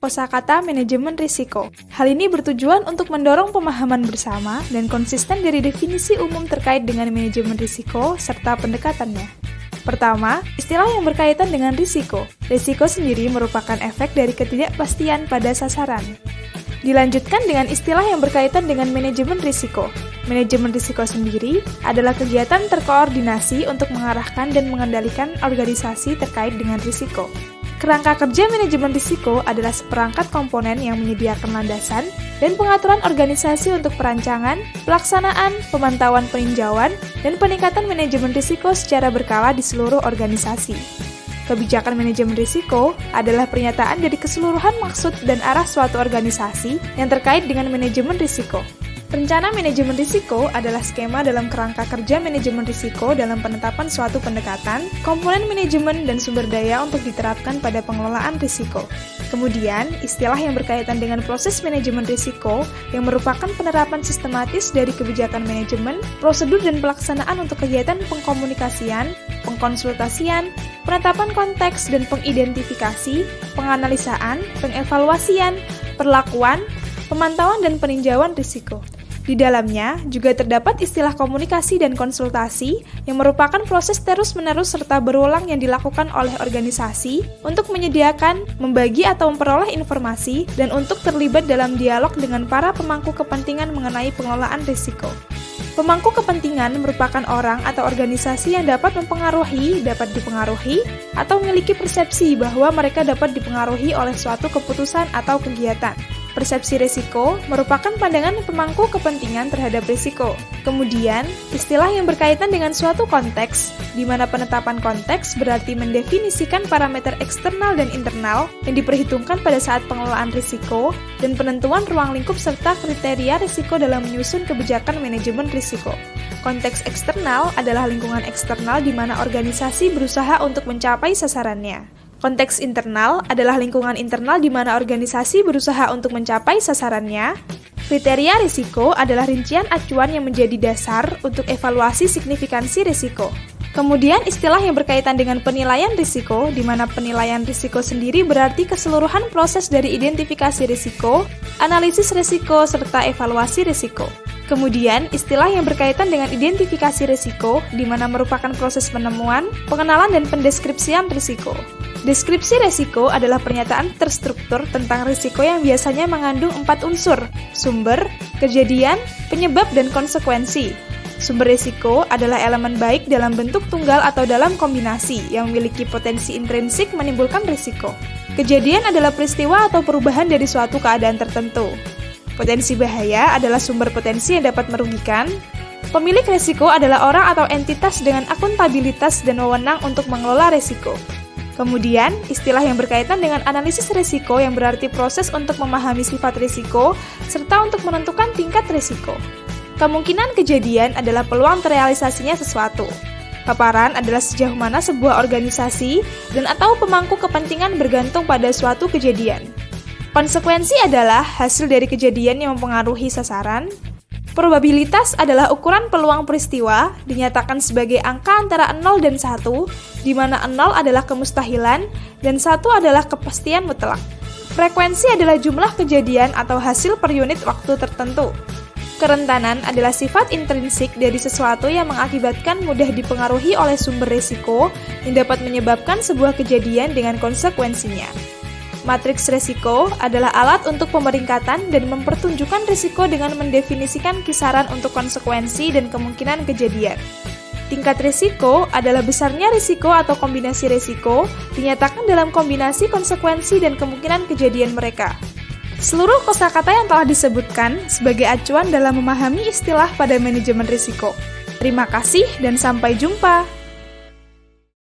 Kosakata manajemen risiko. Hal ini bertujuan untuk mendorong pemahaman bersama dan konsisten dari definisi umum terkait dengan manajemen risiko serta pendekatannya. Pertama, istilah yang berkaitan dengan risiko. Risiko sendiri merupakan efek dari ketidakpastian pada sasaran. Dilanjutkan dengan istilah yang berkaitan dengan manajemen risiko. Manajemen risiko sendiri adalah kegiatan terkoordinasi untuk mengarahkan dan mengendalikan organisasi terkait dengan risiko. Kerangka kerja manajemen risiko adalah seperangkat komponen yang menyediakan landasan dan pengaturan organisasi untuk perancangan, pelaksanaan, pemantauan peninjauan, dan peningkatan manajemen risiko secara berkala di seluruh organisasi. Kebijakan manajemen risiko adalah pernyataan dari keseluruhan maksud dan arah suatu organisasi yang terkait dengan manajemen risiko. Rencana manajemen risiko adalah skema dalam kerangka kerja manajemen risiko dalam penetapan suatu pendekatan, komponen manajemen, dan sumber daya untuk diterapkan pada pengelolaan risiko. Kemudian, istilah yang berkaitan dengan proses manajemen risiko yang merupakan penerapan sistematis dari kebijakan manajemen, prosedur dan pelaksanaan untuk kegiatan pengkomunikasian, pengkonsultasian, penetapan konteks dan pengidentifikasi, penganalisaan, pengevaluasian, perlakuan, pemantauan dan peninjauan risiko. Di dalamnya juga terdapat istilah komunikasi dan konsultasi yang merupakan proses terus-menerus serta berulang yang dilakukan oleh organisasi untuk menyediakan, membagi atau memperoleh informasi, dan untuk terlibat dalam dialog dengan para pemangku kepentingan mengenai pengelolaan risiko. Pemangku kepentingan merupakan orang atau organisasi yang dapat mempengaruhi, dapat dipengaruhi, atau memiliki persepsi bahwa mereka dapat dipengaruhi oleh suatu keputusan atau kegiatan. Persepsi risiko merupakan pandangan pemangku kepentingan terhadap risiko. Kemudian, istilah yang berkaitan dengan suatu konteks, di mana penetapan konteks berarti mendefinisikan parameter eksternal dan internal yang diperhitungkan pada saat pengelolaan risiko, dan penentuan ruang lingkup serta kriteria risiko dalam menyusun kebijakan manajemen risiko. Konteks eksternal adalah lingkungan eksternal di mana organisasi berusaha untuk mencapai sasarannya. Konteks internal adalah lingkungan internal di mana organisasi berusaha untuk mencapai sasarannya. Kriteria risiko adalah rincian acuan yang menjadi dasar untuk evaluasi signifikansi risiko. Kemudian istilah yang berkaitan dengan penilaian risiko, di mana penilaian risiko sendiri berarti keseluruhan proses dari identifikasi risiko, analisis risiko, serta evaluasi risiko. Kemudian, istilah yang berkaitan dengan identifikasi risiko, di mana merupakan proses penemuan, pengenalan, dan pendeskripsian risiko. Deskripsi risiko adalah pernyataan terstruktur tentang risiko yang biasanya mengandung 4 unsur: sumber, kejadian, penyebab, dan konsekuensi. Sumber risiko adalah elemen baik dalam bentuk tunggal atau dalam kombinasi yang memiliki potensi intrinsik menimbulkan risiko. Kejadian adalah peristiwa atau perubahan dari suatu keadaan tertentu. Potensi bahaya adalah sumber potensi yang dapat merugikan. Pemilik risiko adalah orang atau entitas dengan akuntabilitas dan wewenang untuk mengelola risiko. Kemudian, istilah yang berkaitan dengan analisis risiko yang berarti proses untuk memahami sifat risiko serta untuk menentukan tingkat risiko. Kemungkinan kejadian adalah peluang terrealisasinya sesuatu. Paparan adalah sejauh mana sebuah organisasi dan atau pemangku kepentingan bergantung pada suatu kejadian. Konsekuensi adalah hasil dari kejadian yang mempengaruhi sasaran. Probabilitas adalah ukuran peluang peristiwa, dinyatakan sebagai angka antara 0 dan 1, di mana 0 adalah kemustahilan dan 1 adalah kepastian mutlak. Frekuensi adalah jumlah kejadian atau hasil per unit waktu tertentu. Kerentanan adalah sifat intrinsik dari sesuatu yang mengakibatkan mudah dipengaruhi oleh sumber risiko yang dapat menyebabkan sebuah kejadian dengan konsekuensinya. Matriks risiko adalah alat untuk pemeringkatan dan mempertunjukkan risiko dengan mendefinisikan kisaran untuk konsekuensi dan kemungkinan kejadian. Tingkat risiko adalah besarnya risiko atau kombinasi risiko dinyatakan dalam kombinasi konsekuensi dan kemungkinan kejadian mereka. Seluruh kosakata yang telah disebutkan sebagai acuan dalam memahami istilah pada manajemen risiko. Terima kasih dan sampai jumpa.